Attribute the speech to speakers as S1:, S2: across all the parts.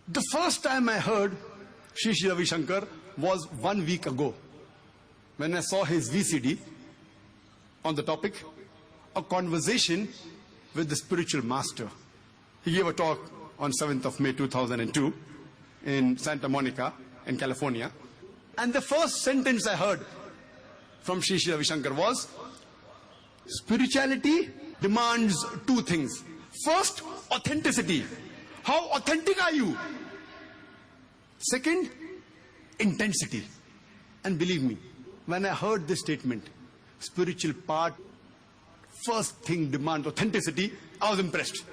S1: The first time I heard Sri Sri Ravi Shankar was 1 week ago, when I saw his VCD on the topic, a conversation with the spiritual master. He gave a talk on 7th of May 2002 in Santa Monica in California. And the first sentence I heard from Sri Sri Ravi Shankar was, spirituality demands two things. First, authenticity. How authentic are you? Second, intensity. And believe me, when I heard this statement, spiritual part, first thing demands authenticity, I was impressed.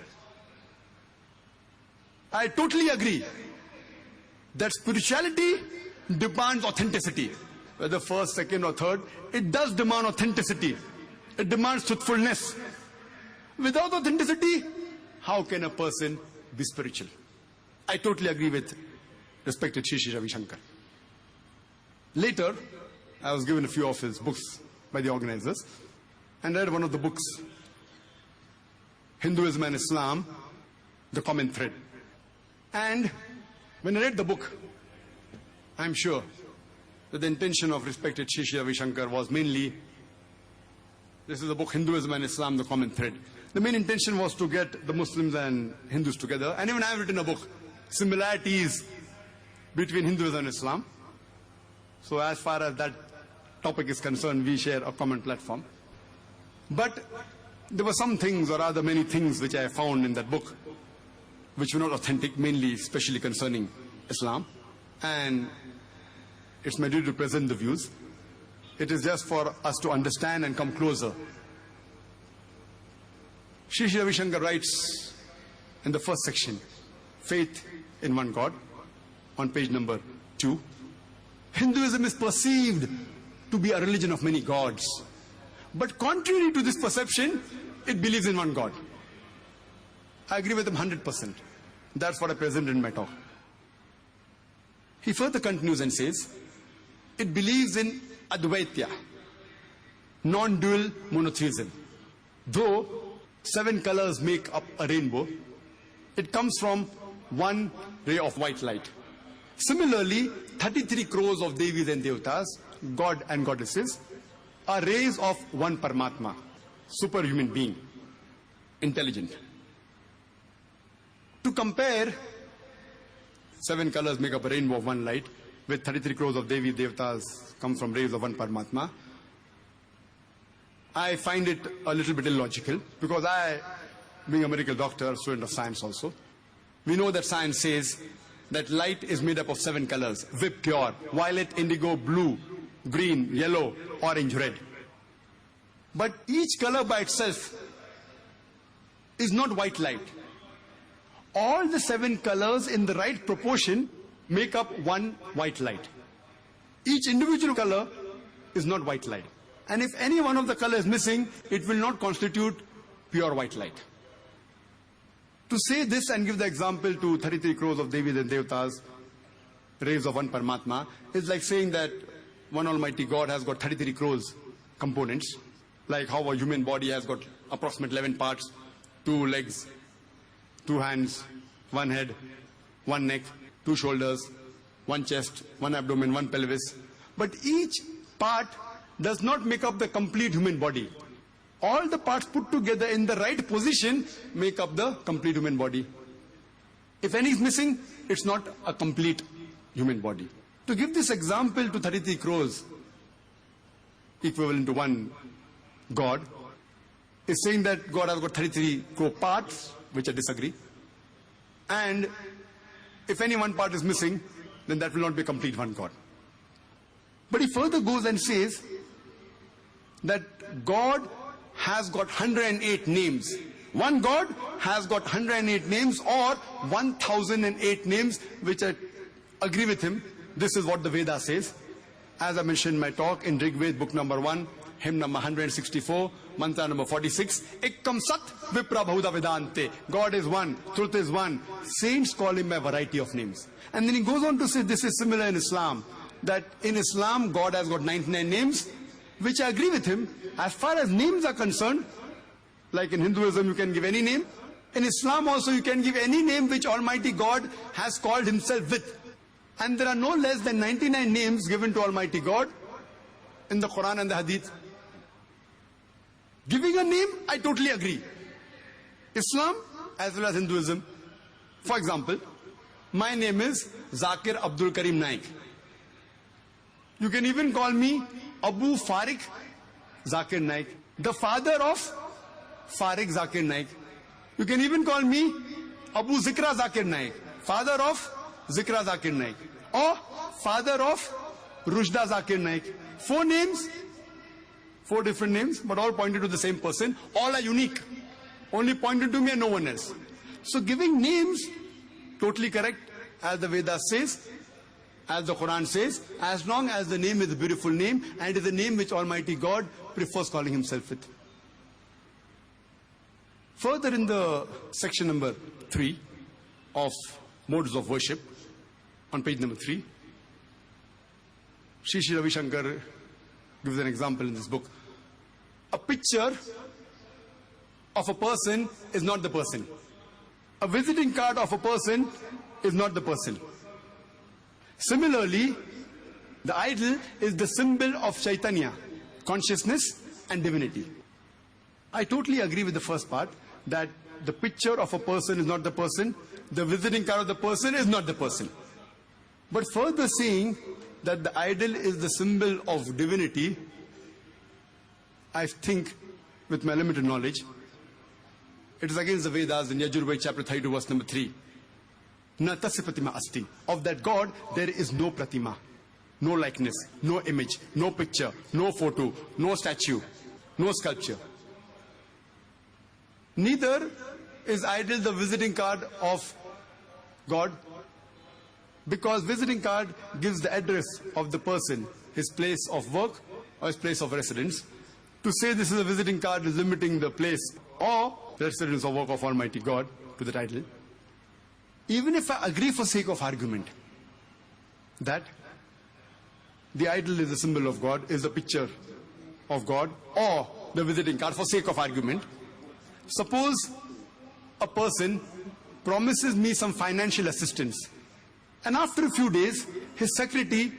S1: I totally agree that spirituality demands authenticity. Whether first, second or third, it does demand authenticity. It demands truthfulness. Without authenticity, how can a person be spiritual? I totally agree with respected Sri Sri Ravi Shankar. Later, I was given a few of his books by the organizers, and I read one of the books, Hinduism and Islam, The Common Thread. And when I read the book, I'm sure that the intention of respected Sri Sri Ravi Shankar was mainly, this is the book Hinduism and Islam, The Common Thread. The main intention was to get the Muslims and Hindus together. And even I have written a book, Similarities between Hinduism and Islam. So as far as that topic is concerned, we share a common platform. But there were some things, or rather many things, which I found in that book which were not authentic, mainly especially concerning Islam. And it's my duty to present the views. It is just for us to understand and come closer. Sri Sri Ravi Shankar writes in the first section, Faith in One God, on page number 2. Hinduism is perceived to be a religion of many gods. But contrary to this perception, it believes in one God. I agree with him 100%. That's what I presented in my talk. He further continues and says, it believes in Advaita, non-dual monotheism. Though 7 colors make up a rainbow, it comes from one ray of white light. Similarly, 33 crores of Devis and Devatas, God and goddesses, are rays of one Paramatma, superhuman being, intelligent. To compare 7 colors make up a rainbow of one light with 33 crores of Devi Devatas come from rays of one Paramatma, I find it a little bit illogical, because I, being a medical doctor, student of science also, we know that science says that light is made up of 7 colors, vib pure, violet, indigo, blue, green, yellow, orange, red. But each color by itself is not white light. All the 7 colors in the right proportion make up one white light. Each individual color is not white light. And if any one of the colors is missing, it will not constitute pure white light. To say this and give the example to 33 crores of Devis and Devatas, rays of one Paramatma, is like saying that one Almighty God has got 33 crores components, like how a human body has got approximately 11 parts, 2 legs, 2 hands, 1 head, 1 neck, 2 shoulders, 1 chest, 1 abdomen, 1 pelvis. But each part does not make up the complete human body. All the parts put together in the right position make up the complete human body. If any is missing, it's not a complete human body. To give this example to 33 crores, equivalent to one God, is saying that God has got 33 crore parts, which I disagree. And if any one part is missing, then that will not be a complete one God. But he further goes and says that God has got 108 names. One God has got 108 names, or 1008 names, which I agree with him. This is what the Veda says. As I mentioned in my talk in Rig Veda, book number 1, hymn number 164, mantra number 46, Ekkam Sat Vipra Bhuda Vedante. God is one, truth is one. Saints call him by a variety of names. And then he goes on to say this is similar in Islam, that in Islam God has got 99 names, which I agree with him. As far as names are concerned, like in Hinduism you can give any name, In Islam also you can give any name which Almighty God has called himself with. And there are no less than 99 names given to Almighty God in the Quran and the Hadith. Giving a name, I totally agree. Islam as well as Hinduism. For example, my name is Zakir Abdul Karim Naik. You can even call me Abu Farik Zakir Naik, the father of Farik Zakir Naik. You can even call me Abu Zikra Zakir Naik, father of Zikra Zakir Naik, or father of Rushda Zakir Naik. 4 names, 4 different names, but all pointed to the same person. All are unique, only pointed to me and no one else. So giving names, totally correct, as the Vedas says, as the Quran says, as long as the name is a beautiful name and is a name which Almighty God prefers calling himself with. Further in the section number 3 of modes of worship, on page number 3, Sri Sri Ravi Shankar gives an example in this book. A picture of a person is not the person. A visiting card of a person is not the person. Similarly, the idol is the symbol of Chaitanya, consciousness and divinity. I totally agree with the first part, that the picture of a person is not the person, the visiting card of the person is not the person. But further saying that the idol is the symbol of divinity, I think with my limited knowledge, it is against the Vedas in Yajurveda chapter 32 verse number 3. Na tasya pratima asti. Of that God there is no pratima, no likeness, no image, no picture, no photo, no statue, no sculpture. Neither is idol the visiting card of God, because visiting card gives the address of the person, his place of work or his place of residence. To say this is a visiting card is limiting the place or the residence or work of Almighty God to that idol. Even if I agree for sake of argument that the idol is a symbol of God, is a picture of God, or the visiting card, for sake of argument, suppose a person promises me some financial assistance, and after a few days his secretary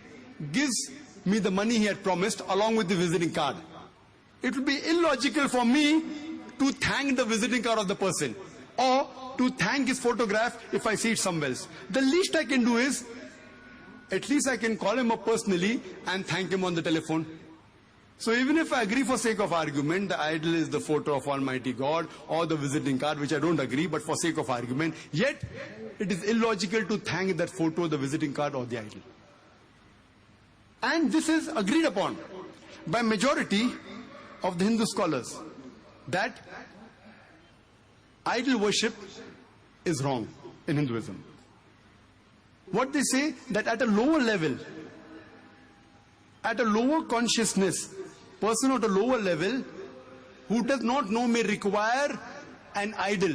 S1: gives me the money he had promised along with the visiting card. It would be illogical for me to thank the visiting card of the person or to thank his photograph if I see it somewhere else. The least I can do is, at least I can call him up personally and thank him on the telephone. So even if I agree for sake of argument, the idol is the photo of Almighty God or the visiting card, which I don't agree, but for sake of argument, yet it is illogical to thank that photo, the visiting card or the idol. And this is agreed upon by majority of the Hindu scholars, that idol worship is wrong in Hinduism. What they say, that at a lower level, at a lower consciousness, person at a lower level who does not know may require an idol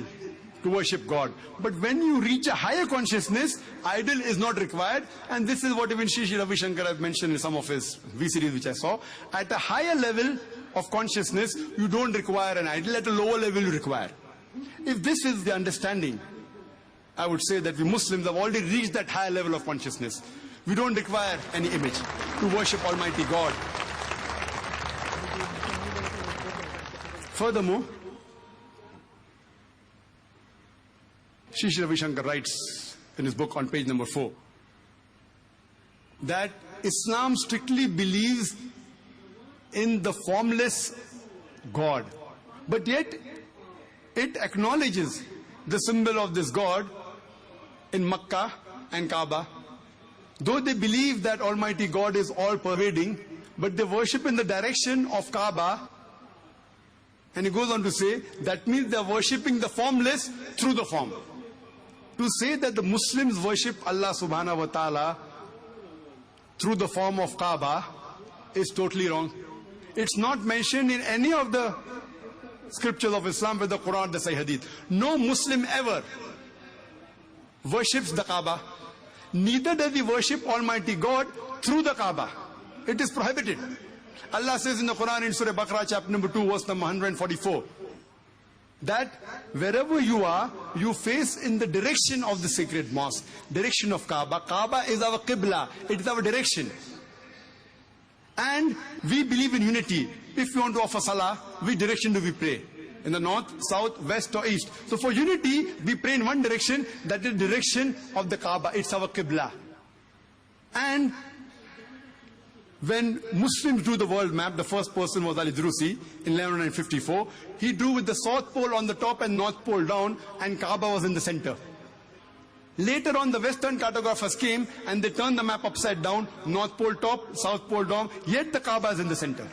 S1: to worship God. But when you reach a higher consciousness, idol is not required. And this is what even Sri Sri Ravi Shankar has mentioned in some of his V-series which I saw. At a higher level of consciousness, you don't require an idol. At a lower level, you require. If this is the understanding, I would say that we Muslims have already reached that higher level of consciousness. We don't require any image to worship Almighty God. Furthermore, Sri Sri Ravi Shankar writes in his book on page number 4 that Islam strictly believes in the formless God, but yet it acknowledges the symbol of this God in Makkah and Kaaba. Though they believe that Almighty God is all-pervading, but they worship in the direction of Kaaba. And he goes on to say, that means they are worshipping the formless through the form. To say that the Muslims worship Allah subhanahu wa ta'ala through the form of Kaaba is totally wrong. It's not mentioned in any of the scriptures of Islam, with the Quran, the Sahih Hadith. No Muslim ever worships the Kaaba. Neither does he worship Almighty God through the Kaaba. It is prohibited. Allah says in the Quran in Surah Baqarah chapter number 2 verse number 144 that wherever you are, you face in the direction of the sacred mosque, direction of Kaaba. Kaaba is our Qibla, it is our direction. And we believe in unity. If we want to offer salah, which direction do we pray? In the north, south, west or east? So for unity, we pray in one direction, that is the direction of the Kaaba, it's our Qibla. And when Muslims drew the world map, the first person was Al-Idrusi in 1154. He drew with the South Pole on the top and North Pole down, and Kaaba was in the center. Later on, the Western cartographers came and they turned the map upside down, North Pole top, South Pole down, yet the Kaaba is in the center.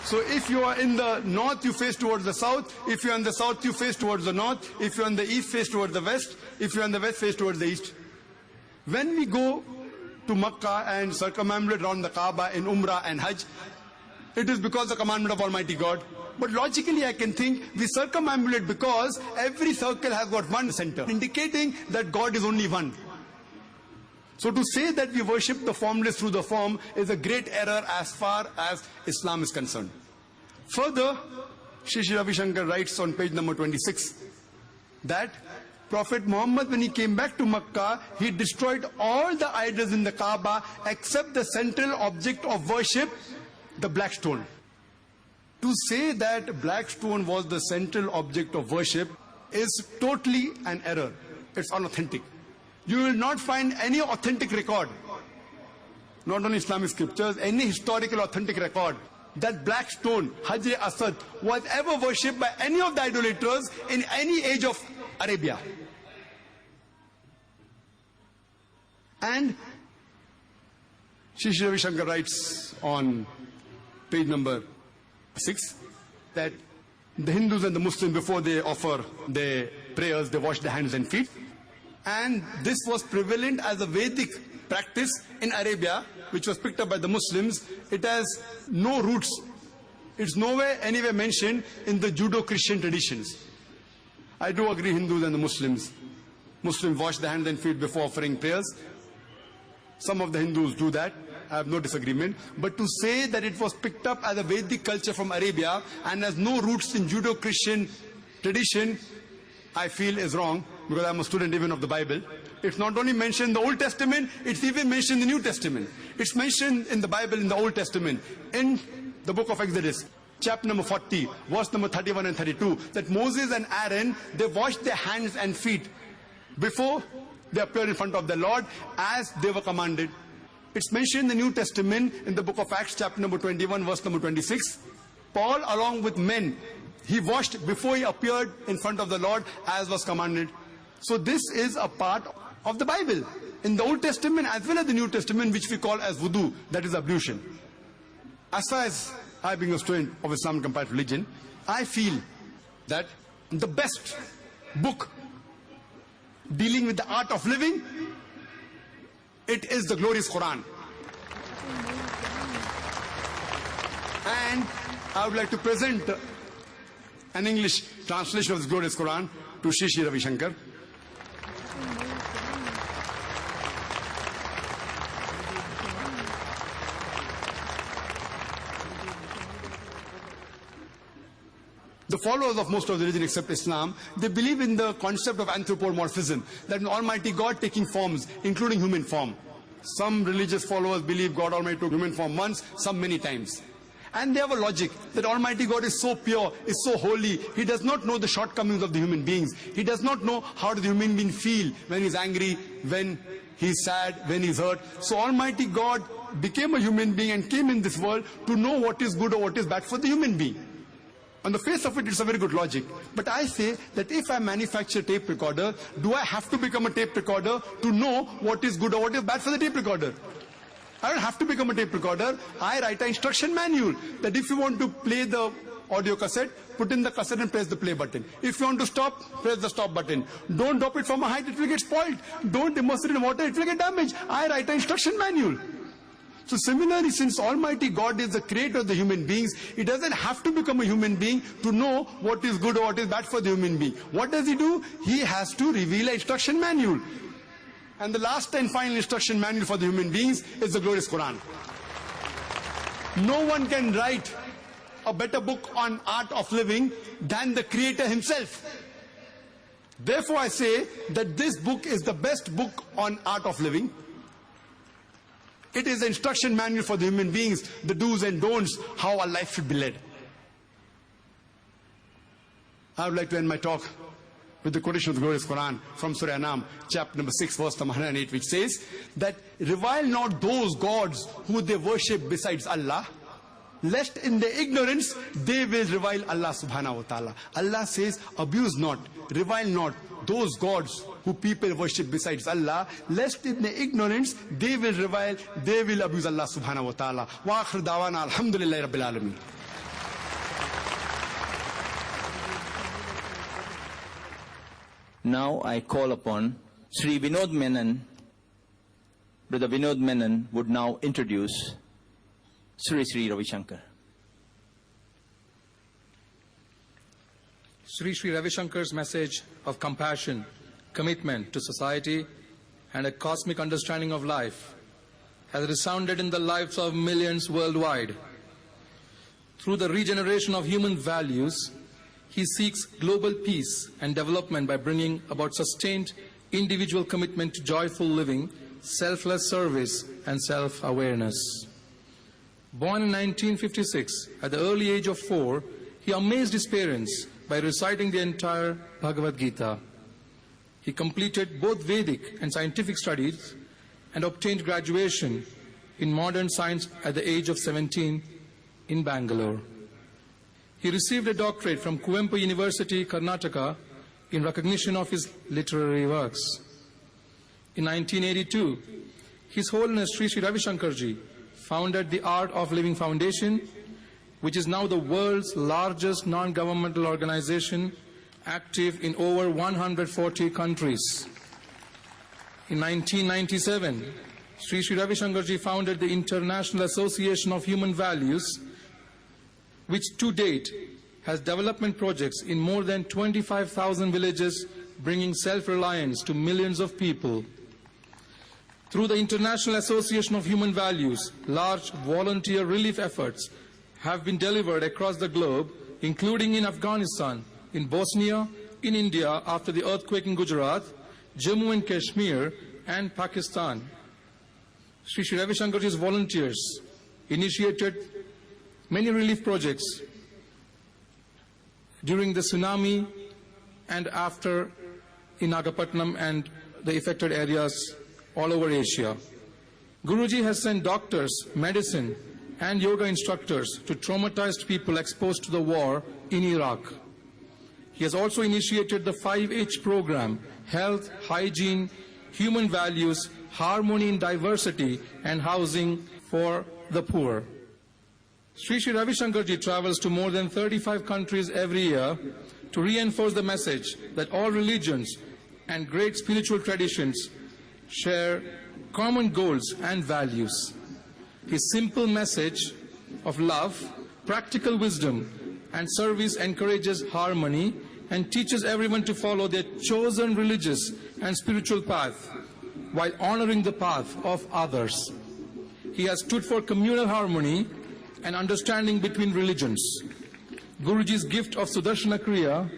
S1: So if you are in the north, you face towards the south. If you are in the south, you face towards the north. If you are in the east, face towards the west. If you are in the west, face towards the east. When we go to Makkah and circumambulate around the Kaaba in Umrah and Hajj, it is because of the commandment of Almighty God. But logically I can think we circumambulate because every circle has got one center, indicating that God is only one. So to say that we worship the formless through the form is a great error as far as Islam is concerned. Further, Sri Ravi Shankar writes on page number 26 that Prophet Muhammad, when he came back to Makkah, he destroyed all the idols in the Kaaba except the central object of worship, the black stone. To say that black stone was the central object of worship is totally an error. It's unauthentic. You will not find any authentic record, not only Islamic scriptures, any historical authentic record, that black stone, Hajar Aswad, was ever worshipped by any of the idolaters in any age of Arabia. And Sri Ravi Shankar writes on page number 6 that the Hindus and the Muslims, before they offer their prayers, they wash their hands and feet. And this was prevalent as a Vedic practice in Arabia, which was picked up by the Muslims. It has no roots. It's nowhere, anywhere mentioned in the Judo-Christian traditions. I do agree, Hindus and the Muslims wash their hands and feet before offering prayers. Some of the Hindus do that. I have no disagreement. But to say that it was picked up as a Vedic culture from Arabia and has no roots in Judo-Christian tradition, I feel is wrong, because I'm a student even of the Bible. It's not only mentioned in the Old Testament, it's even mentioned in the New Testament. It's mentioned in the Bible in the Old Testament, in the book of Exodus, chapter number 40, verse number 31 and 32, that Moses and Aaron, they washed their hands and feet before they appeared in front of the Lord as they were commanded. It's mentioned in the New Testament in the book of Acts, chapter number 21, verse number 26. Paul, along with men, he washed before he appeared in front of the Lord as was commanded. So this is a part of the Bible, in the Old Testament as well as the New Testament, which we call as wudu, that is ablution. As far as I, being a student of Islam comparative religion, I feel that the best book dealing with the art of living, it is the glorious Quran. And I would like to present an English translation of this glorious Quran to Sri Ravi Shankar. The followers of most of the religions except Islam, they believe in the concept of anthropomorphism, that an Almighty God taking forms, including human form. Some religious followers believe God Almighty took human form once, some many times. And they have a logic that Almighty God is so pure, is so holy, He does not know the shortcomings of the human beings. He does not know how the human being feel when he's angry, when he's sad, when he's hurt. So Almighty God became a human being and came in this world to know what is good or what is bad for the human being. On the face of it, it's a very good logic. But I say that if I manufacture a tape recorder, do I have to become a tape recorder to know what is good or what is bad for the tape recorder? I don't have to become a tape recorder. I write an instruction manual that if you want to play the audio cassette, put in the cassette and press the play button. If you want to stop, press the stop button. Don't drop it from a height, it will get spoiled. Don't immerse it in water, it will get damaged. I write an instruction manual. So similarly, since Almighty God is the creator of the human beings, He doesn't have to become a human being to know what is good or what is bad for the human being. What does He do? He has to reveal an instruction manual. And the last and final instruction manual for the human beings is the glorious Quran. No one can write a better book on art of living than the Creator himself. Therefore, I say that this book is the best book on art of living. It is the instruction manual for the human beings, the do's and don'ts, how our life should be led. I would like to end my talk with the quotation of the glorious Quran from Surah Anam, chapter number 6, verse number 108, which says that revile not those gods who they worship besides Allah, lest in their ignorance they will revile Allah subhanahu wa ta'ala. Allah says, abuse not, revile not those gods who people worship besides Allah, lest in their ignorance they will revile, they will abuse Allah subhanahu wa ta'ala. Wa akhir dawana alhamdulillahi rabbil alameen.
S2: Now I call upon Sri Vinod Menon. Brother Vinod Menon would now introduce Sri Ravi Shankar.
S3: Sri Ravi Shankar's message of compassion, commitment to society, and a cosmic understanding of life has resounded in the lives of millions worldwide. Through the regeneration of human values, he seeks global peace and development by bringing about sustained individual commitment to joyful living, selfless service, and self-awareness. Born in 1956, at the early age of 4, he amazed his parents by reciting the entire Bhagavad Gita. He completed both Vedic and scientific studies and obtained graduation in modern science at the age of 17 in Bangalore. He received a doctorate from Kuvempu University, Karnataka, in recognition of his literary works. In 1982, His Holiness Sri Ravi Shankarji founded the Art of Living Foundation, which is now the world's largest non-governmental organization, active in over 140 countries. In 1997, Sri Ravi Shankarji founded the International Association of Human Values, which to date has development projects in more than 25,000 villages, bringing self-reliance to millions of people. Through the International Association of Human Values, large volunteer relief efforts have been delivered across the globe, including in Afghanistan, in Bosnia, in India after the earthquake in Gujarat, Jammu and Kashmir, and Pakistan. Sri Ravi Shankarji's volunteers initiated many relief projects during the tsunami and after in Nagapattinam and the affected areas all over Asia. Guruji has sent doctors, medicine, and yoga instructors to traumatized people exposed to the war in Iraq. He has also initiated the 5H program: health, hygiene, human values, harmony in diversity, and housing for the poor. Sri Ravi Shankarji travels to more than 35 countries every year to reinforce the message that all religions and great spiritual traditions share common goals and values. His simple message of love, practical wisdom, and service encourages harmony and teaches everyone to follow their chosen religious and spiritual path while honoring the path of others. He has stood for communal harmony and understanding between religions. Guruji's gift of Sudarshana Kriya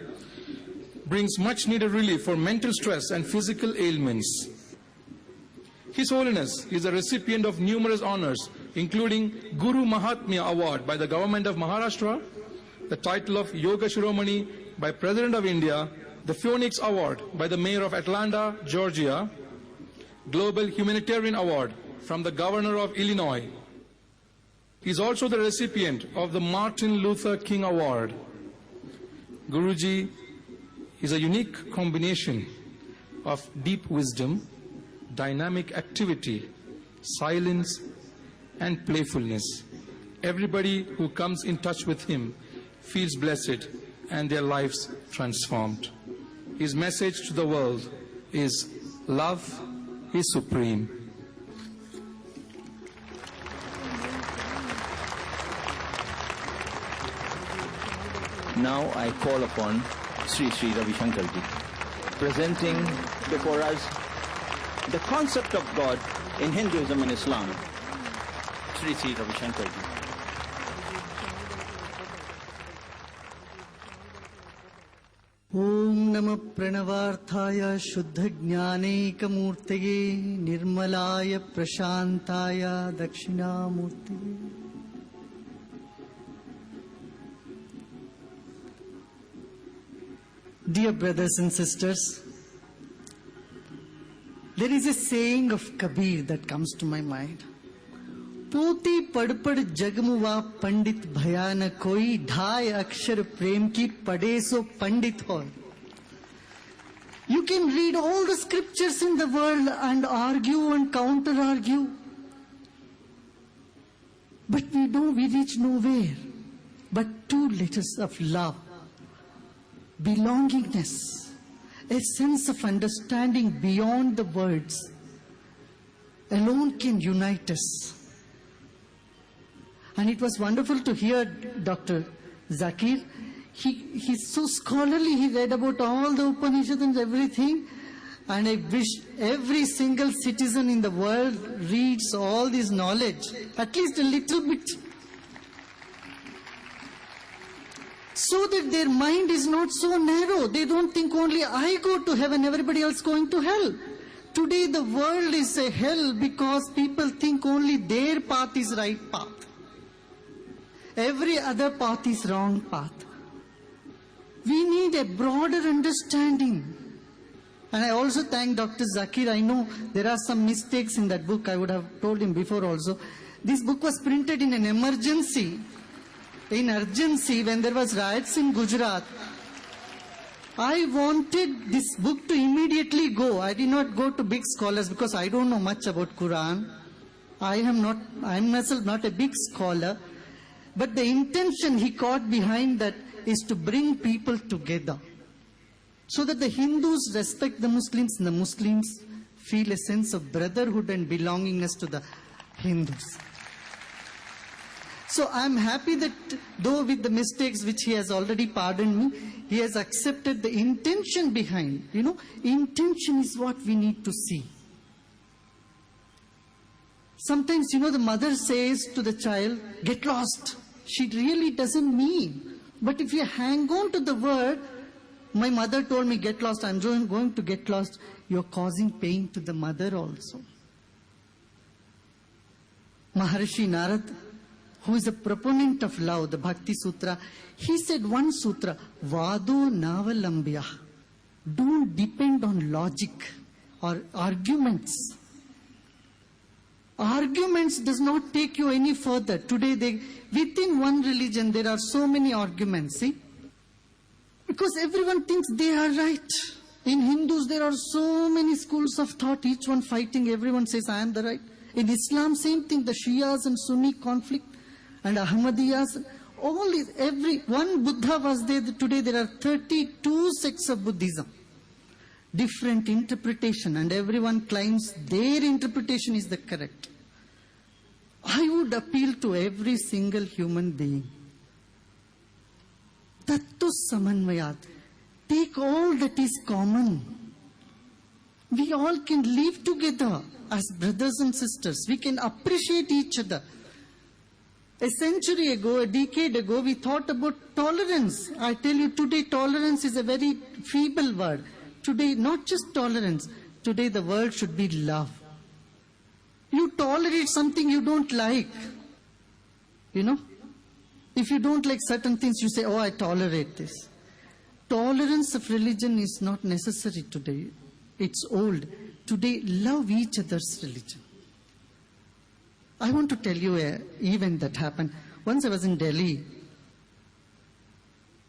S3: brings much needed relief for mental stress and physical ailments. His Holiness is a recipient of numerous honors, including Guru Mahatmya Award by the Government of Maharashtra, the title of Yoga Shiromani by President of India, the Phoenix Award by the Mayor of Atlanta, Georgia, Global Humanitarian Award from the Governor of Illinois. He is also the recipient of the Martin Luther King Award. Guruji is a unique combination of deep wisdom, dynamic activity, silence, and playfulness. Everybody who comes in touch with him feels blessed and their lives transformed. His message to the world is love is supreme.
S2: Now I call upon Sri Ravi Shankarji, presenting before us the concept of God in Hinduism and Islam. Sri Ravi Shankarji.
S4: ओम नमः प्रणवार्थाय शुद्ध ज्ञानैकमूर्तये निर्मलाय प्रशांताय दक्षिणामूर्तये। Dear brothers and sisters, there is a saying of Kabir that comes to my mind. पोती पढ़ पढ़ जगमुआ पंडित भयान कोई, ढाई अक्षर प्रेम की पढ़े सो पंडित हो. You can read all the scriptures in the world and argue and counter argue, but we reach nowhere. But 2 letters of love, belongingness, a sense of understanding beyond the words alone can unite us. And it was wonderful to hear Dr. Zakir. He's so scholarly. He read about all the Upanishads and everything. And I wish every single citizen in the world reads all this knowledge, at least a little bit, so that their mind is not so narrow. They don't think only I go to heaven, everybody else going to hell. Today the world is a hell because people think only their path is right path. Every other path is wrong path. We need a broader understanding. And I also thank Dr. Zakir. I know there are some mistakes in that book. I would have told him before also. This book was printed in an emergency, when there was riots in Gujarat. I wanted this book to immediately go. I did not go to big scholars because I don't know much about Quran. I am myself not a big scholar. But the intention he caught behind that is to bring people together, so that the Hindus respect the Muslims and the Muslims feel a sense of brotherhood and belongingness to the Hindus. So I am happy that though with the mistakes which he has already pardoned me, he has accepted the intention behind. Intention is what we need to see. Sometimes, the mother says to the child, get lost. She really doesn't mean. But if you hang on to the word, my mother told me, get lost, I'm going to get lost, you're causing pain to the mother also. Maharishi Narad, who is a proponent of love, the Bhakti Sutra, he said one sutra, Vado Navalambya. Don't depend on logic or arguments. Arguments does not take you any further. Today, within one religion, there are so many arguments, see? Because everyone thinks they are right. In Hindus, there are so many schools of thought, each one fighting, everyone says, I am the right. In Islam, same thing, the Shias and Sunni conflict, and Ahmadiyas, one Buddha was there. Today, there are 32 sects of Buddhism. Different interpretation, and everyone claims their interpretation is the correct. I would appeal to every single human being. Tattu samanvayat. Take all that is common. We all can live together as brothers and sisters. We can appreciate each other. A century ago, a decade ago, we thought about tolerance. I tell you, today tolerance is a very feeble word. Today, not just tolerance. Today, the word should be love. You tolerate something you don't like. If you don't like certain things, you say, oh, I tolerate this. Tolerance of religion is not necessary today. It's old. Today, love each other's religion. I want to tell you an event that happened. Once I was in Delhi.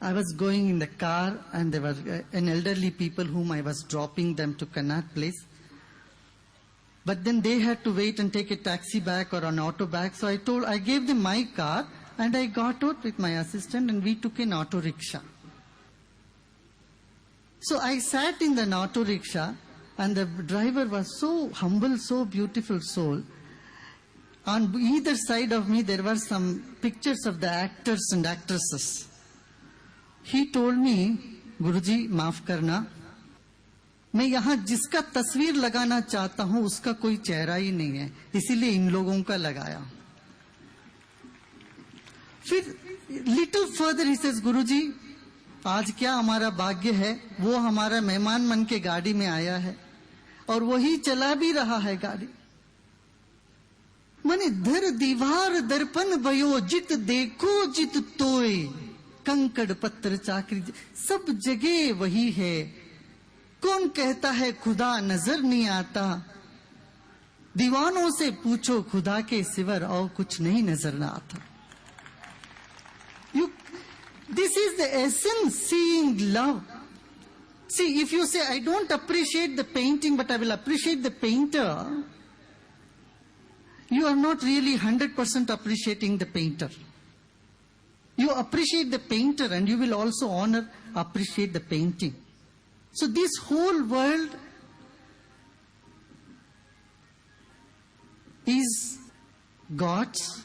S4: I was going in the car and there were an elderly people whom I was dropping them to Connaught Place. But then they had to wait and take a taxi back or an auto back. So I gave them my car and I got out with my assistant and we took an auto rickshaw. So I sat in the auto rickshaw and the driver was so humble, so beautiful soul. On either side of me there were some pictures of the actors and actresses. He told me, Guruji, maaf karna. मैं यहाँ जिसका तस्वीर लगाना चाहता हूँ उसका कोई चेहरा ही नहीं है, इसीलिए इन लोगों का लगाया. फिर little further he says, Guruji, आज क्या हमारा भाग्य है, वो हमारा मेहमान मन के गाड़ी में आया है और वही चला भी रहा है गाड़ी। मने धर दीवार दर्पण भयो, जित देखो जित तोय, कंकड़ पत्थर चाकरी सब जगह वही है। कौन कहता है खुदा नजर नहीं आता, दीवानों से पूछो खुदा के सिवर और कुछ नहीं नजर ना आता। This is the essence, seeing love. See, if you say, I don't appreciate the painting, but I will appreciate the painter, you are not really 100% appreciating the painter. You appreciate the painter and you will also appreciate the painting. So this whole world is God's.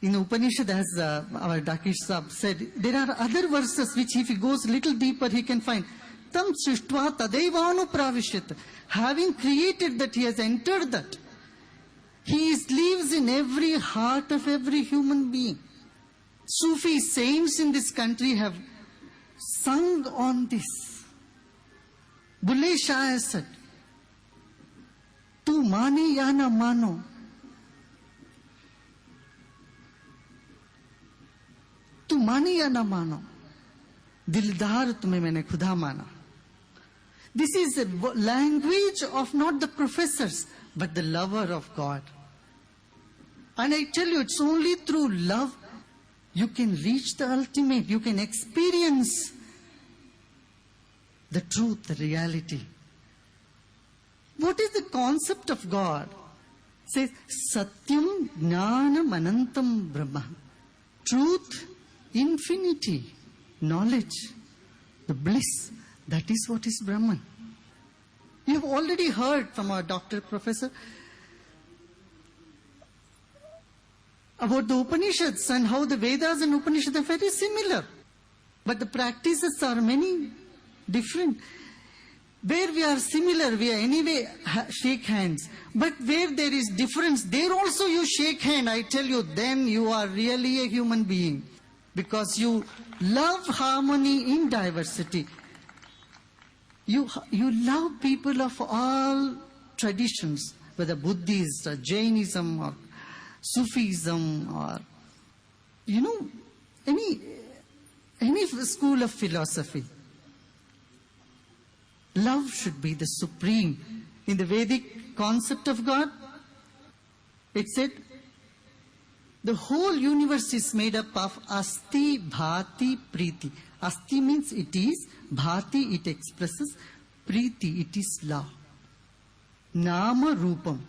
S4: In Upanishad, as our Dakish Sahib said, there are other verses which if he goes little deeper, he can find. Tam srishtva tadevanu pravishyat. Having created that, he has entered that. He lives in every heart of every human being. Sufi saints in this country have sung on this. Bulle Shah has said, Tu mani ya na mano, तू माने या ना मानो, दिलदार तुम्हें मैंने खुदा माना. This is a language of not the professors, but the lover of God. And I tell you, it's only through love you can reach the ultimate. You can experience the truth, the reality. What is the concept of God? It says, Satyam Jnanam Anantam Brahma. Truth, infinity, knowledge, the bliss, that is what is Brahman. You have already heard from our doctor, professor, about the Upanishads and how the Vedas and Upanishads are very similar. But the practices are many different. Where we are similar, we are anyway shake hands. But where there is difference, there also you shake hand. I tell you, then you are really a human being. Because you love harmony in diversity. You love people of all traditions, whether Buddhist or Jainism or Sufism or, any school of philosophy. Love should be the supreme. In the Vedic concept of God, it said, the whole universe is made up of Asti, Bhati, Priti. Asti means it is, Bhati it expresses, Priti it is love. Nama Rupam,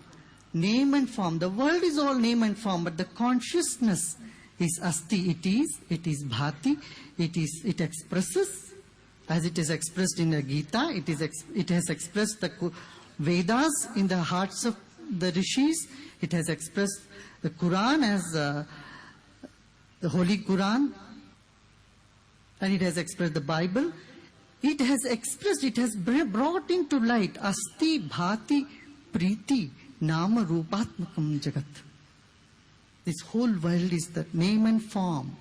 S4: name and form. The world is all name and form, but the consciousness is Asti, it is Bhati, it expresses, as it is expressed in the Gita, it has expressed the Vedas in the hearts of the rishis, it has expressed the Quran as the Holy Quran, and it has expressed the Bible. It has expressed, it has brought into light Asti, Bhati, Priti, Nama, Rupatmakam Jagat. This whole world is the name and form.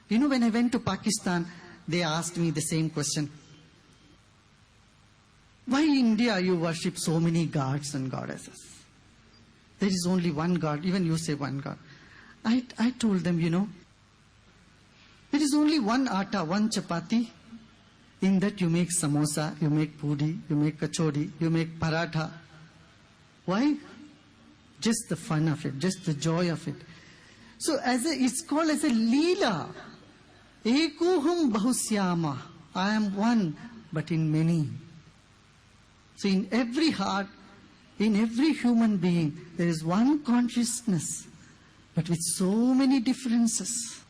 S4: When I went to Pakistan, they asked me the same question. Why in India you worship so many gods and goddesses? There is only one God, even you say one God. I told them, there is only one atta, one chapati. In that you make samosa, you make puri, you make kachori, you make paratha. Why? Just the fun of it, just the joy of it. So it's called as a leela. Ekoham bahusyama. I am one, but in many. So in every heart, in every human being, there is one consciousness, but with so many differences.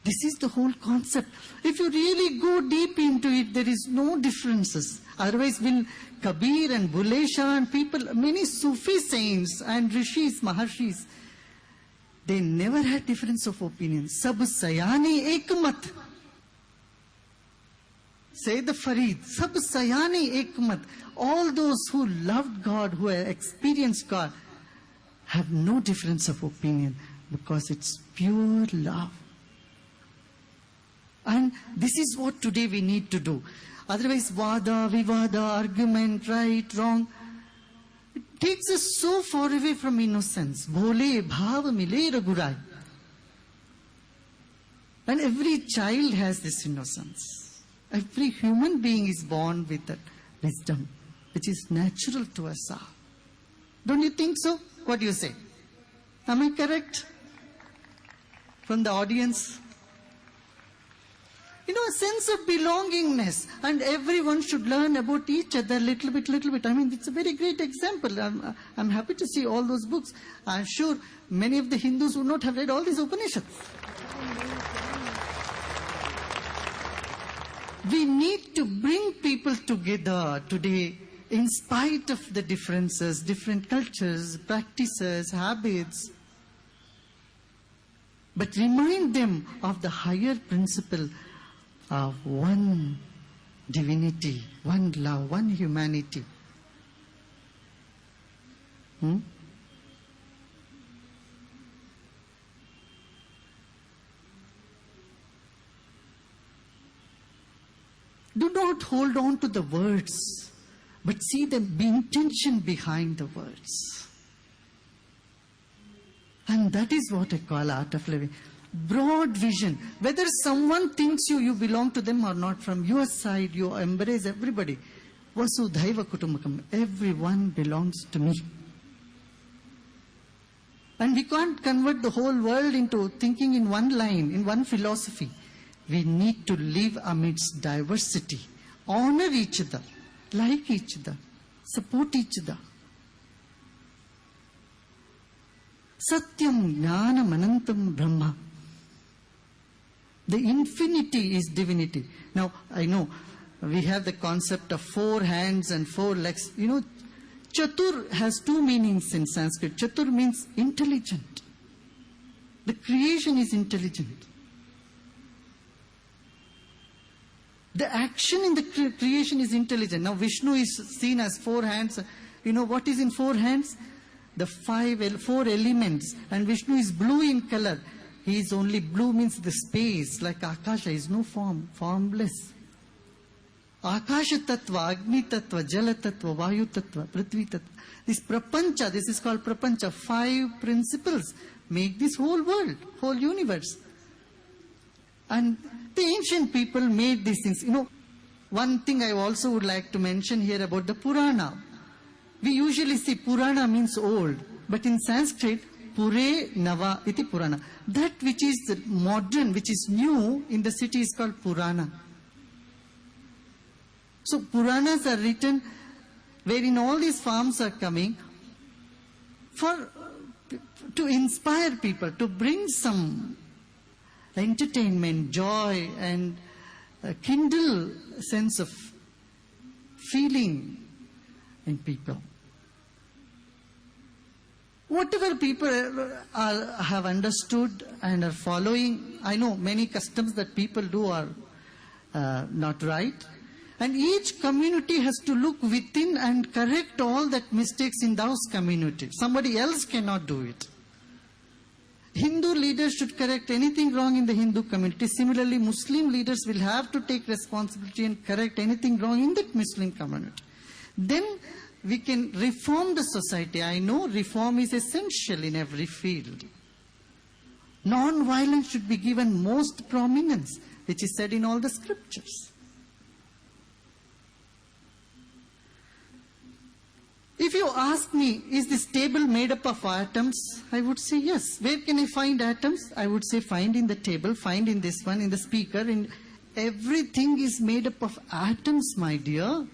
S4: This is the whole concept. If you really go deep into it, there is no differences. Otherwise, will Kabir and Bulle Shah and people, many Sufi saints and rishis, maharshis, they never had difference of opinion. Sab sayani ekmat. Say the Farid, Sab sayani ekmat. All those who loved God, who have experienced God, have no difference of opinion because it's pure love. And this is what today we need to do. Otherwise, vada, vivada, argument, right, wrong, it takes us so far away from innocence. Bhole bhav mile raghurai. And every child has this innocence. Every human being is born with that wisdom, which is natural to us all. Don't you think so? What do you say? Am I correct? From the audience? You know, a sense of belongingness, and everyone should learn about each other little bit. I mean, it's a very great example. I'm happy to see all those books. I'm sure many of the Hindus would not have read all these Upanishads. We need to bring people together today in spite of the differences, different cultures, practices, habits. But remind them of the higher principle of one divinity, one love, one humanity. Do not hold on to the words, but see the intention behind the words. And that is what I call art of living. Broad vision. Whether someone thinks you belong to them or not, from your side, you embrace everybody. Vasudhaiva Kutumbakam. Everyone belongs to me. And we can't convert the whole world into thinking in one line, in one philosophy. We need to live amidst diversity, honor each other, like each other, support each other. Satyam Jnanam Anantam Brahma. The infinity is divinity. Now, I know we have the concept of 4 hands and 4 legs. You know, Chatur has 2 meanings in Sanskrit. Chatur means intelligent. The creation is intelligent. The action in the creation is intelligent. Now, Vishnu is seen as 4 hands. You know what is in 4 hands? The 4 elements. And Vishnu is blue in color. He is only blue, means the space, like Akasha is no form, formless. Akasha Tattva, Agni Tattva, Jala Tattva, Vayu Tattva, Prithvi Tattva. This Prapancha, this is called Prapancha. 5 principles make this whole world, whole universe. And the ancient people made these things. You know, one thing I also would like to mention here about the Purana. We usually say Purana means old, but in Sanskrit, Pure Nava iti Purana. That which is modern, which is new in the city is called Purana. So Puranas are written wherein all these forms are coming to inspire people, to bring some entertainment, joy, and kindle a sense of feeling in people. Whatever people have understood and are following, I know many customs that people do are not right. And each community has to look within and correct all that mistakes in those communities. Somebody else cannot do it. Hindu leaders should correct anything wrong in the Hindu community. Similarly, Muslim leaders will have to take responsibility and correct anything wrong in that Muslim community. Then we can reform the society. I know reform is essential in every field. Non-violence should be given most prominence, which is said in all the scriptures. If you ask me, is this table made up of atoms? I would say yes. Where can I find atoms? I would say find in the table, find in this one, in the speaker. Everything is made up of atoms, my dear.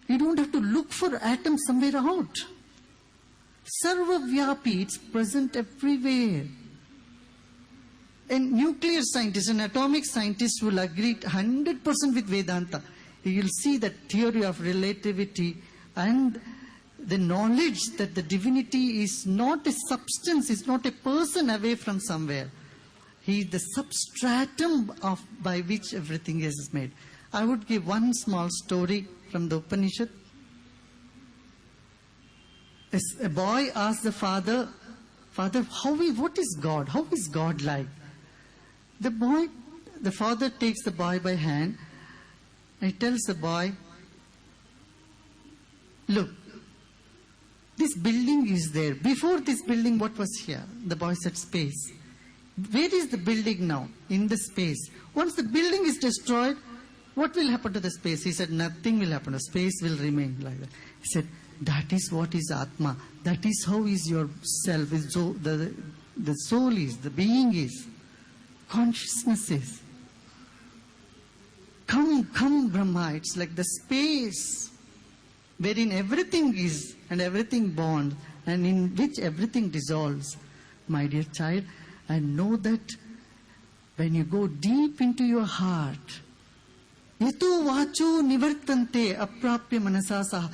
S4: You don't have to look for atoms somewhere out. Sarvavyapi, it's present everywhere. A nuclear scientist, an atomic scientist will agree 100% with Vedanta. You will see that theory of relativity and the knowledge that the divinity is not a substance, is not a person away from somewhere. He is the substratum by which everything is made. I would give one small story from the Upanishad. A boy asked the father, what is God? How is God like? The boy the father takes the boy by hand and he tells the boy, look, this building is there. Before this building, what was here? The boy said, space. Where is the building now? In the space. Once the building is destroyed, what will happen to the space? He said, nothing will happen. The space will remain like that. He said, that is what is Atma. That is how is your self. The soul is, the being is, consciousness is. Come Brahma. It's like the space wherein everything is and everything bonds and in which everything dissolves. My dear child, and know that when you go deep into your heart, yato vacho nivartante aprapya manasasa,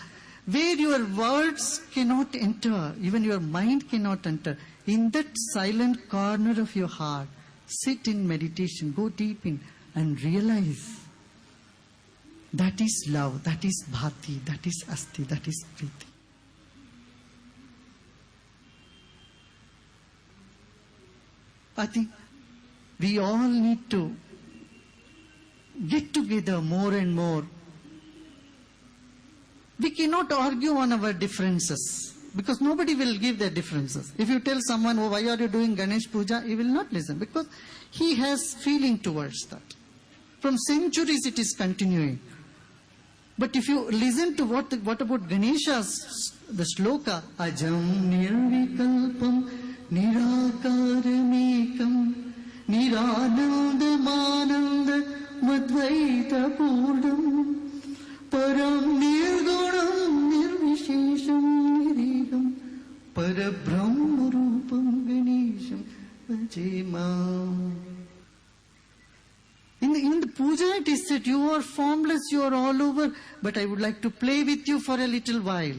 S4: where your words cannot enter, even your mind cannot enter, in that silent corner of your heart, sit in meditation, go deep in and realize that is love, that is bhati, that is asti, that is priti. I think we all need to get together more and more. We cannot argue on our differences because nobody will give their differences. If you tell someone, oh, why are you doing Ganesh Puja? He will not listen because he has feeling towards that. From centuries it is continuing. But if you listen to what about Ganesha's, the shloka, Ajam nirvikalpam nirakaramekam niranandamananda madvaita purnam param nirgunam nirvishesham nirigam parabrahmarupam ganesham vajema. In the puja it is said, you are formless, you are all over, but I would like to play with you for a little while.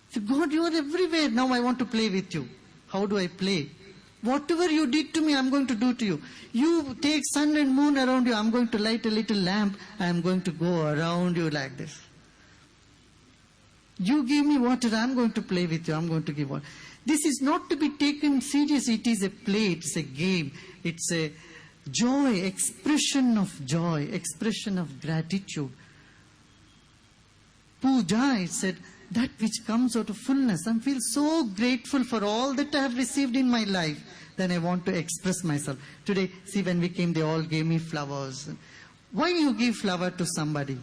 S4: So God, you are everywhere, now I want to play with you. How do I play? Whatever you did to me, I am going to do to you. You take sun and moon around you, I am going to light a little lamp, I am going to go around you like this. You give me water, I am going to play with you, I am going to give water. This is not to be taken seriously, it is a play, it is a game, it's a joy, expression of gratitude. Puja, it said, that which comes out of fullness. I feel so grateful for all that I have received in my life. Then I want to express myself. Today, see, when we came, they all gave me flowers. Why you give flower to somebody?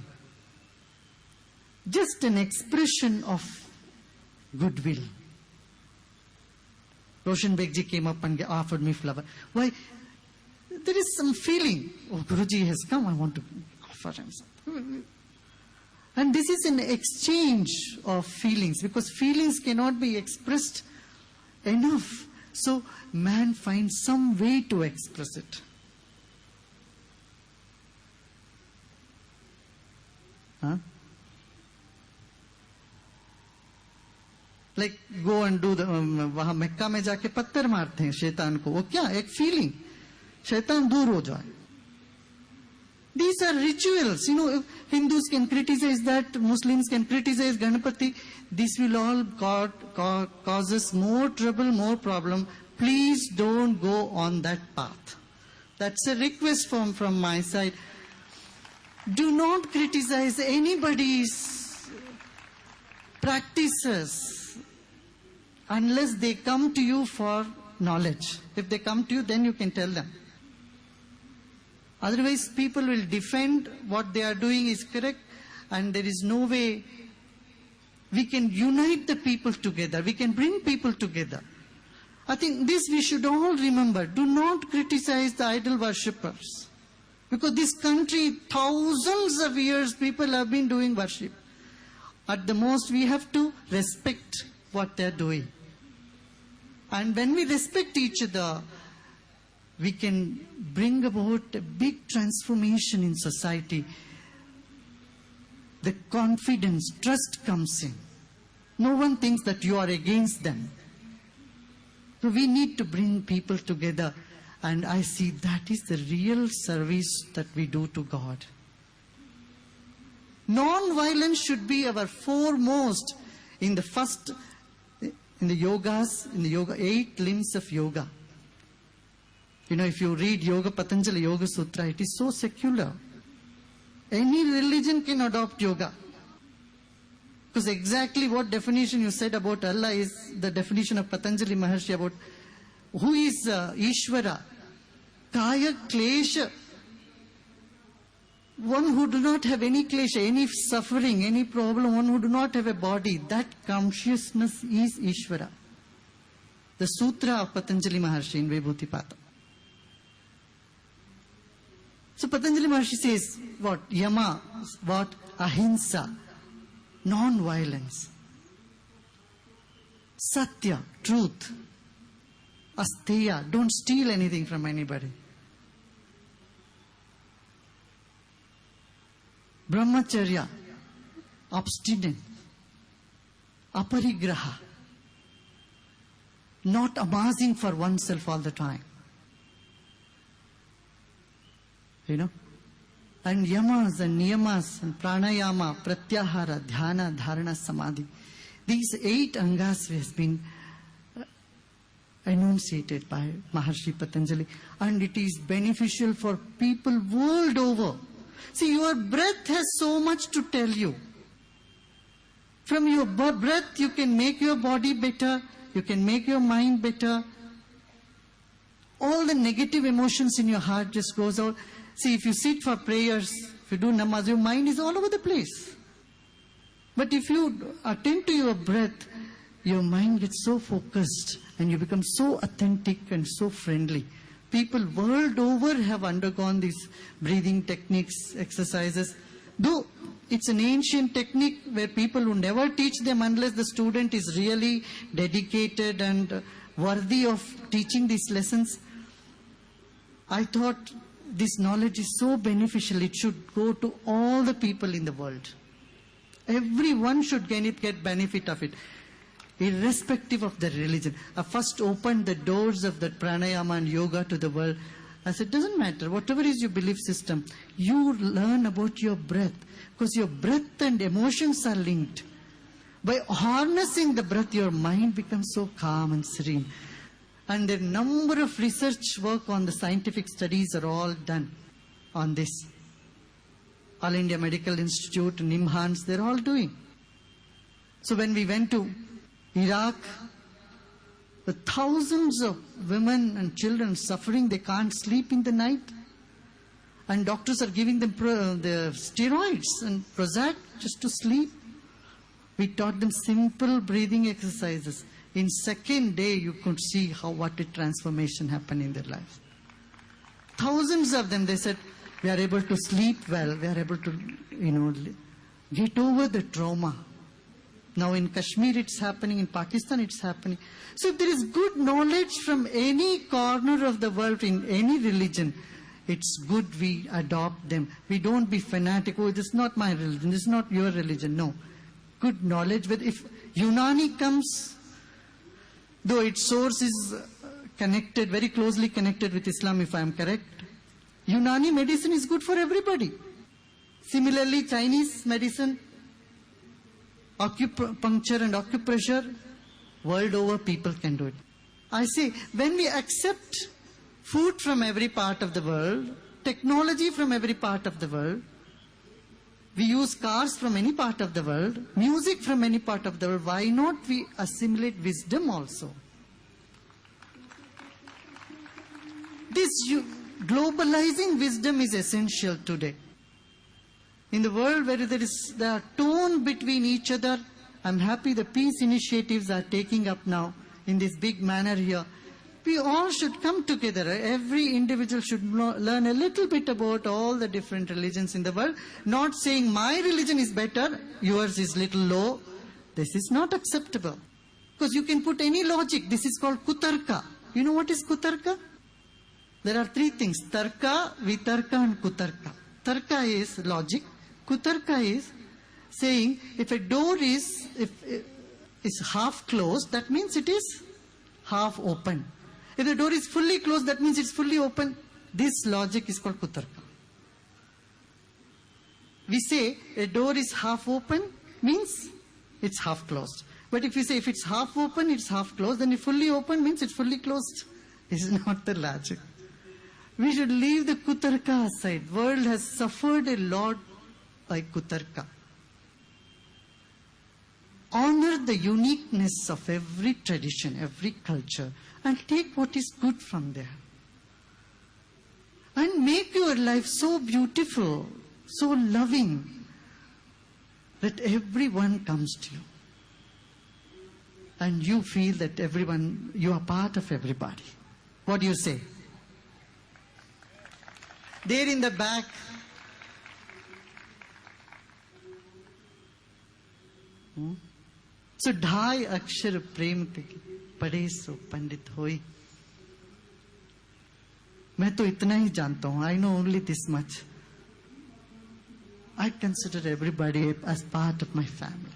S4: Just an expression of goodwill. Roshan Begji came up and offered me flower. Why? There is some feeling, oh, Guruji has come, I want to offer him something. And this is an exchange of feelings, because feelings cannot be expressed enough. So man finds some way to express it. Like go and do the वहाँ मक्का में जाके पत्थर मारते हैं शैतान को, वो क्या एक फीलिंग, शैतान दूर हो जाए. These are rituals. You know, Hindus can criticize that, Muslims can criticize Ganapati. This will all cause us more trouble, more problem. Please don't go on that path. That's a request from my side. Do not criticize anybody's practices unless they come to you for knowledge. If they come to you, then you can tell them. Otherwise, people will defend what they are doing is correct, and there is no way we can unite the people together. We can bring people together. I think this we should all remember. Do not criticize the idol worshippers. Because this country, thousands of years, people have been doing worship. At the most, we have to respect what they are doing. And when we respect each other, we can bring about a big transformation in society. The confidence, trust comes in. No one thinks that you are against them. So we need to bring people together, and I see that is the real service that we do to God. Non-violence should be our foremost in the first, in the yoga 8 limbs of yoga. You know, if you read Yoga Patanjali Yoga Sutra, it is so secular. Any religion can adopt yoga. Because exactly what definition you said about Allah is the definition of Patanjali Maharshi about who is Ishvara. Kaya Klesha. One who do not have any klesha, any suffering, any problem, one who do not have a body, that consciousness is Ishvara. The Sutra of Patanjali Maharshi in Vibhuti-pada. So Patanjali Maharshi says, what? Yama, what? Ahimsa, non-violence. Satya, truth. Asteya, don't steal anything from anybody. Brahmacharya, abstinent. Aparigraha, not amassing for oneself all the time. You know? And yamas and niyamas and pranayama, pratyahara, dhyana, dharana, samadhi. These 8 angas has been enunciated by Maharshi Patanjali. And it is beneficial for people world over. See, your breath has so much to tell you. From your breath, you can make your body better. You can make your mind better. All the negative emotions in your heart just goes out. See, if you sit for prayers, if you do namaz, your mind is all over the place. But if you attend to your breath, your mind gets so focused and you become so authentic and so friendly. People world over have undergone these breathing techniques, exercises. Though it's an ancient technique where people will never teach them unless the student is really dedicated and worthy of teaching these lessons. I thought this knowledge is so beneficial, it should go to all the people in the world. Everyone should get benefit of it, irrespective of the religion. I first opened the doors of the pranayama and yoga to the world. I said, doesn't matter, whatever is your belief system, you learn about your breath, because your breath and emotions are linked. By harnessing the breath, your mind becomes so calm and serene. And a number of research work on the scientific studies are all done on this. All India Medical Institute, NIMHANS, they're all doing. So when we went to Iraq, the thousands of women and children suffering, they can't sleep in the night. And doctors are giving them the steroids and Prozac just to sleep. We taught them simple breathing exercises. In second day, you could see what a transformation happened in their lives. Thousands of them, they said, we are able to sleep well. We are able to, get over the trauma. Now in Kashmir it's happening, in Pakistan it's happening. So if there is good knowledge from any corner of the world in any religion, it's good we adopt them. We don't be fanatic, oh, this is not my religion, this is not your religion. No. Good knowledge. But if Unani comes, though its source is connected, very closely connected with Islam, if I am correct, Unani medicine is good for everybody. Similarly, Chinese medicine, acupuncture and acupressure, world over people can do it. I say, when we accept food from every part of the world, technology from every part of the world, we use cars from any part of the world, music from any part of the world, why not we assimilate wisdom also? This globalizing wisdom is essential today. In the world where there are tone between each other, I'm happy the peace initiatives are taking up now in this big manner here. We all should come together. Every individual should learn a little bit about all the different religions in the world. Not saying my religion is better, yours is little low. This is not acceptable. Because you can put any logic. This is called kutarka. You know what is kutarka? There are 3 things: tarka, vitarka and kutarka. Tarka is logic. Kutarka is saying if a door is half closed, that means it is half open. If the door is fully closed, that means it's fully open. This logic is called kutarka. We say a door is half open, means it's half closed. But if you say if it's half open, it's half closed, then if fully open means it's fully closed. This is not the logic. We should leave the Kutarka aside. World has suffered a lot by Kutarka. Honor the uniqueness of every tradition, every culture, and take what is good from there. And make your life so beautiful, so loving, that everyone comes to you. And you feel that you are part of everybody. What do you say? There in the back. So, ढाई अक्षर प्रेम के पढ़े सो पंडित होई. मैं तो इतना ही जानता हूँ. I know only this much. I consider everybody as part of my family.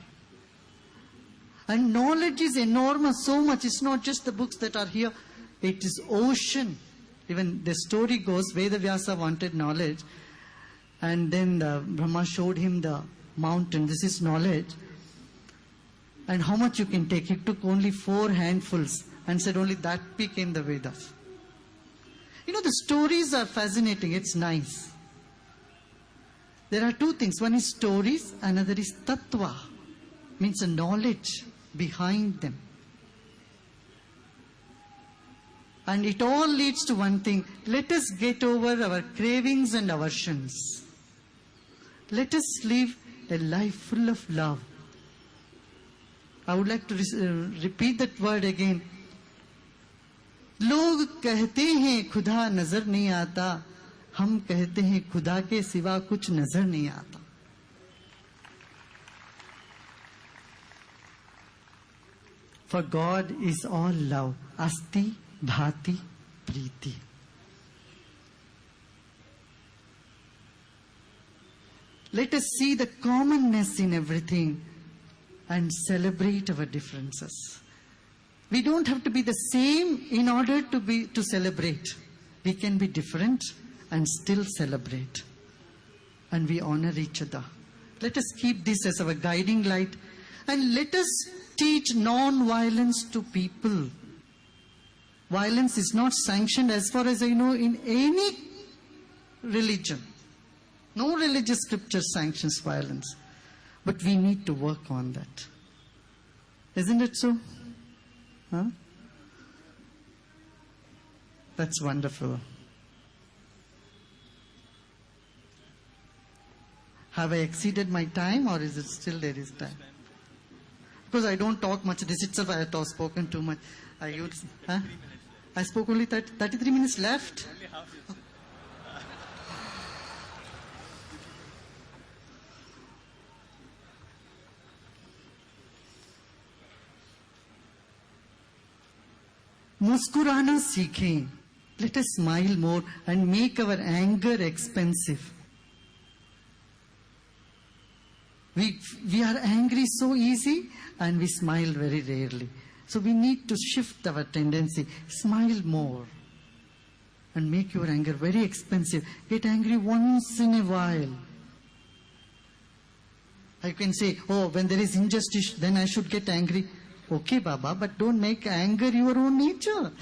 S4: And knowledge is enormous, so much. It's not just the books that are here. It is ocean. Even the story goes, Vedavyasa wanted knowledge. And then Brahma showed him the mountain. This is knowledge. And how much you can take? He took only 4 handfuls and said only that became the Vedas. You know, the stories are fascinating. It's nice. There are 2 things. One is stories, another is tattva. Means a knowledge behind them. And it all leads to one thing. Let us get over our cravings and aversions. Let us live a life full of love. I would like to repeat that word again. लोग कहते हैं खुदा नजर नहीं आता, हम कहते हैं खुदा के सिवा कुछ नजर नहीं आता. For God is all love. Asti, bhati, priti. Let us see the commonness in everything and celebrate our differences. We don't have to be the same in order to celebrate. We can be different and still celebrate. And we honor each other. Let us keep this as our guiding light. And let us teach non-violence to people. Violence is not sanctioned, as far as I know, in any religion. No religious scripture sanctions violence. But we need to work on that. Isn't it so? Huh? That's wonderful. Have I exceeded my time, or is it still there is time? Because I don't talk much. This itself I have spoken too much. I spoke only 33 minutes left. मुस्कुराना सीखें. Let us smile more and make our anger expensive. We are angry so easy and we smile very rarely. So we need to shift our tendency. Smile more and make your anger very expensive. Get angry once in a while. I can say, oh, when there is injustice, then I should get angry. Okay, Baba, but don't make anger your own nature.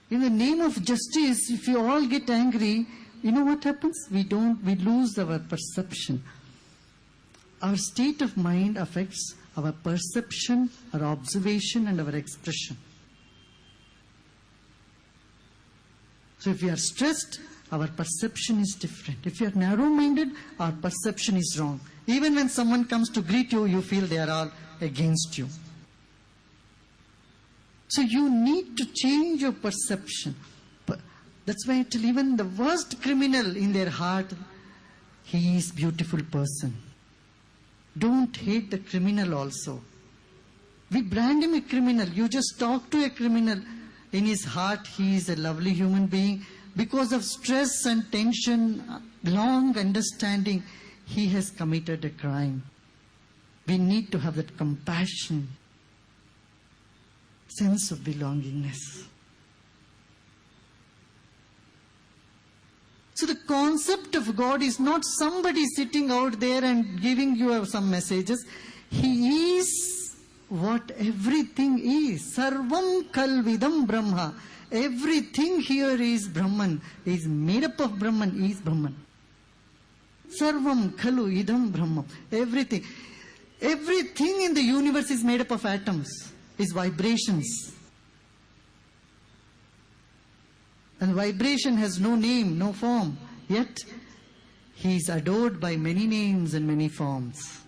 S4: In the name of justice, if you all get angry, you know what happens? We lose our perception. Our state of mind affects our perception, our observation, and our expression. So if we are stressed, our perception is different. If you are narrow-minded, our perception is wrong. Even when someone comes to greet you, you feel they are all against you. So you need to change your perception. That's why I tell even the worst criminal in their heart, he is a beautiful person. Don't hate the criminal also. We brand him a criminal. You just talk to a criminal. In his heart, he is a lovely human being. Because of stress and tension, long understanding, he has committed a crime. We need to have that compassion, sense of belongingness. So the concept of God is not somebody sitting out there and giving you some messages. He is what everything is. Sarvam kalvidam Brahma. Everything here is Brahman, is made up of Brahman, is Brahman. Sarvam kalu idam Brahma. Everything. Everything in the universe is made up of atoms, is vibrations. And vibration has no name, no form. Yet, he is adored by many names and many forms.